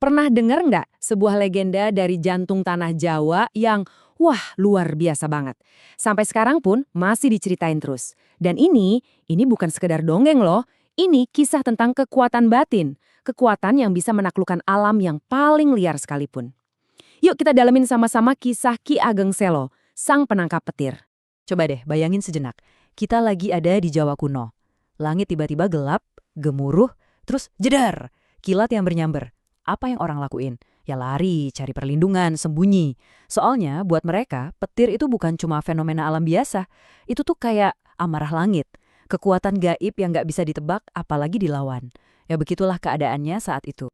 Pernah dengar nggak sebuah legenda dari jantung tanah Jawa yang, wah, luar biasa banget. Sampai sekarang pun masih diceritain terus. Dan ini bukan sekedar dongeng loh. Ini kisah tentang kekuatan batin. Kekuatan yang bisa menaklukkan alam yang paling liar sekalipun. Yuk kita dalemin sama-sama kisah Ki Ageng Selo, sang penangkap petir. Coba deh bayangin sejenak, kita lagi ada di Jawa kuno. Langit tiba-tiba gelap, gemuruh, terus jedar, kilat yang bernyamber. Apa yang orang lakuin? Ya lari, cari perlindungan, sembunyi. Soalnya buat mereka, petir itu bukan cuma fenomena alam biasa. Itu tuh kayak amarah langit. Kekuatan gaib yang nggak bisa ditebak apalagi dilawan. Ya begitulah keadaannya saat itu.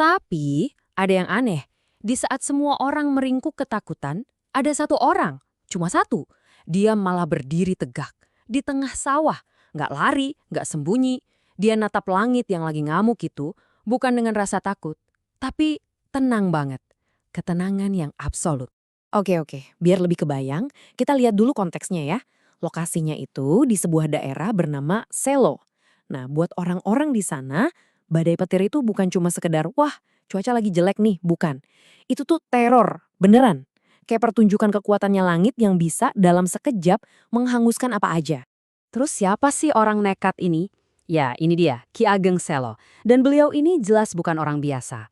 Tapi ada yang aneh. Di saat semua orang meringkuk ketakutan, ada satu orang, cuma satu. Dia malah berdiri tegak di tengah sawah. Nggak lari, nggak sembunyi. Dia natap langit yang lagi ngamuk itu, bukan dengan rasa takut, tapi tenang banget. Ketenangan yang absolut. Oke, biar lebih kebayang, kita lihat dulu konteksnya ya. Lokasinya itu di sebuah daerah bernama Selo. Nah, buat orang-orang di sana, badai petir itu bukan cuma sekedar, wah, cuaca lagi jelek nih, bukan. Itu tuh teror, beneran. Kayak pertunjukan kekuatannya langit yang bisa dalam sekejap menghanguskan apa aja. Terus siapa sih orang nekat ini? Ya, ini dia, Ki Ageng Selo. Dan beliau ini jelas bukan orang biasa.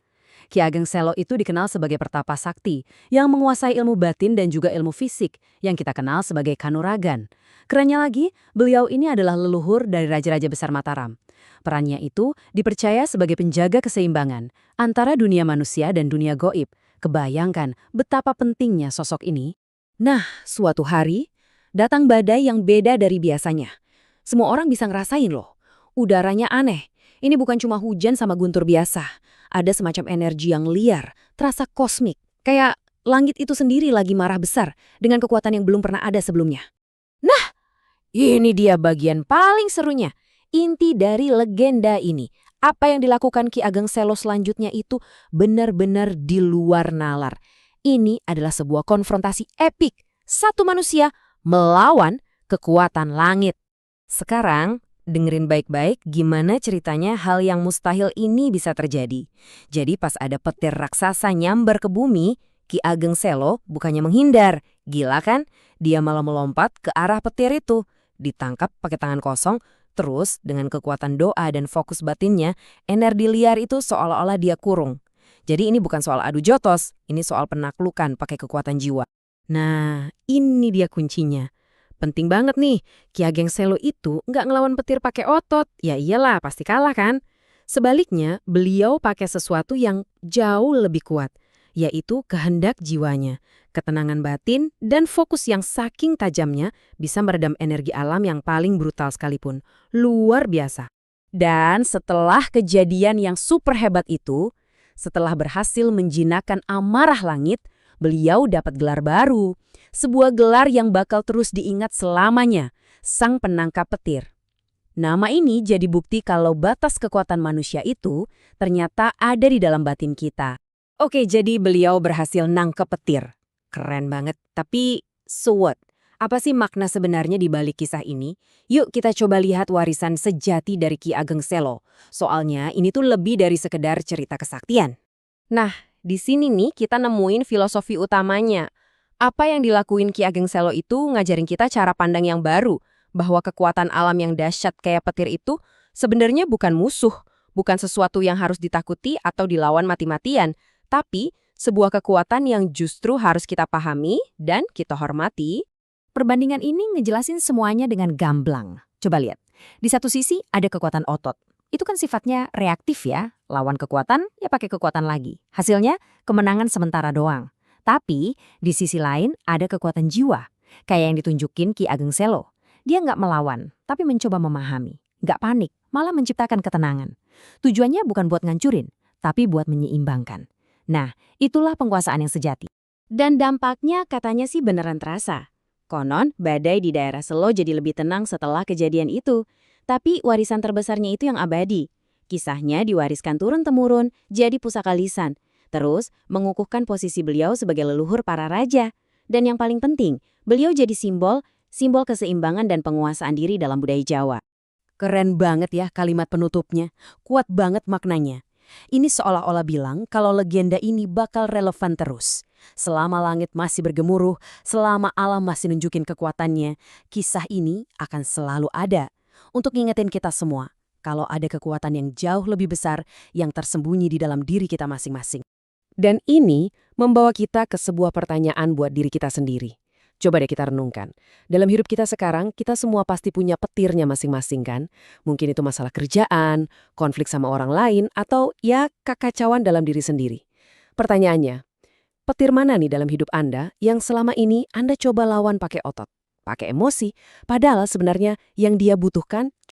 Ki Ageng Selo itu dikenal sebagai pertapa sakti yang menguasai ilmu batin dan juga ilmu fisik yang kita kenal sebagai Kanuragan. Kerennya lagi, beliau ini adalah leluhur dari Raja-Raja Besar Mataram. Perannya itu dipercaya sebagai penjaga keseimbangan antara dunia manusia dan dunia goib. Kebayangkan betapa pentingnya sosok ini. Nah, suatu hari, datang badai yang beda dari biasanya. Semua orang bisa ngerasain loh. Udaranya aneh. Ini bukan cuma hujan sama guntur biasa. Ada semacam energi yang liar, terasa kosmik. Kayak langit itu sendiri lagi marah besar dengan kekuatan yang belum pernah ada sebelumnya. Nah, ini dia bagian paling serunya. Inti dari legenda ini. Apa yang dilakukan Ki Ageng Selo selanjutnya itu benar-benar di luar nalar. Ini adalah sebuah konfrontasi epik. Satu manusia melawan kekuatan langit. Sekarang, dengerin baik-baik gimana ceritanya hal yang mustahil ini bisa terjadi. Jadi pas ada petir raksasa nyambar ke bumi, Ki Ageng Selo bukannya menghindar. Gila kan? Dia malah melompat ke arah petir itu. Ditangkap pakai tangan kosong, terus dengan kekuatan doa dan fokus batinnya, energi liar itu seolah-olah dia kurung. Jadi ini bukan soal adu jotos, ini soal penaklukan pakai kekuatan jiwa. Nah, ini dia kuncinya. Penting banget nih, Ki Ageng Selo itu nggak ngelawan petir pakai otot. Ya iyalah, pasti kalah kan? Sebaliknya, beliau pakai sesuatu yang jauh lebih kuat, yaitu kehendak jiwanya, ketenangan batin, dan fokus yang saking tajamnya bisa meredam energi alam yang paling brutal sekalipun. Luar biasa. Dan setelah kejadian yang super hebat itu, setelah berhasil menjinakkan amarah langit, beliau dapat gelar baru. Sebuah gelar yang bakal terus diingat selamanya, Sang Penangkap Petir. Nama ini jadi bukti kalau batas kekuatan manusia itu ternyata ada di dalam batin kita. Oke, jadi beliau berhasil nangkep petir. Keren banget, tapi so what? Apa sih makna sebenarnya di balik kisah ini? Yuk kita coba lihat warisan sejati dari Ki Ageng Selo. Soalnya ini tuh lebih dari sekedar cerita kesaktian. Nah, di sini nih kita nemuin filosofi utamanya. Apa yang dilakuin Ki Ageng Selo itu ngajarin kita cara pandang yang baru, bahwa kekuatan alam yang dahsyat kayak petir itu sebenarnya bukan musuh, bukan sesuatu yang harus ditakuti atau dilawan mati-matian, tapi sebuah kekuatan yang justru harus kita pahami dan kita hormati. Perbandingan ini ngejelasin semuanya dengan gamblang. Coba lihat, di satu sisi ada kekuatan otot. Itu kan sifatnya reaktif ya, lawan kekuatan ya pakai kekuatan lagi. Hasilnya kemenangan sementara doang. Tapi di sisi lain ada kekuatan jiwa, kayak yang ditunjukin Ki Ageng Selo. Dia nggak melawan, tapi mencoba memahami. Nggak panik, malah menciptakan ketenangan. Tujuannya bukan buat ngancurin, tapi buat menyeimbangkan. Nah, itulah penguasaan yang sejati. Dan dampaknya katanya sih beneran terasa. Konon, badai di daerah Selo jadi lebih tenang setelah kejadian itu. Tapi warisan terbesarnya itu yang abadi. Kisahnya diwariskan turun-temurun, jadi pusaka lisan. Terus, mengukuhkan posisi beliau sebagai leluhur para raja. Dan yang paling penting, beliau jadi simbol keseimbangan dan penguasaan diri dalam budaya Jawa. Keren banget ya kalimat penutupnya, kuat banget maknanya. Ini seolah-olah bilang kalau legenda ini bakal relevan terus. Selama langit masih bergemuruh, selama alam masih nunjukin kekuatannya, kisah ini akan selalu ada. Untuk ngingetin kita semua, kalau ada kekuatan yang jauh lebih besar yang tersembunyi di dalam diri kita masing-masing. Dan ini membawa kita ke sebuah pertanyaan buat diri kita sendiri. Coba deh kita renungkan. Dalam hidup kita sekarang, kita semua pasti punya petirnya masing-masing kan? Mungkin itu masalah kerjaan, konflik sama orang lain, atau ya kekacauan dalam diri sendiri. Pertanyaannya, petir mana nih dalam hidup Anda yang selama ini Anda coba lawan pakai otot, pakai emosi, padahal sebenarnya yang dia butuhkan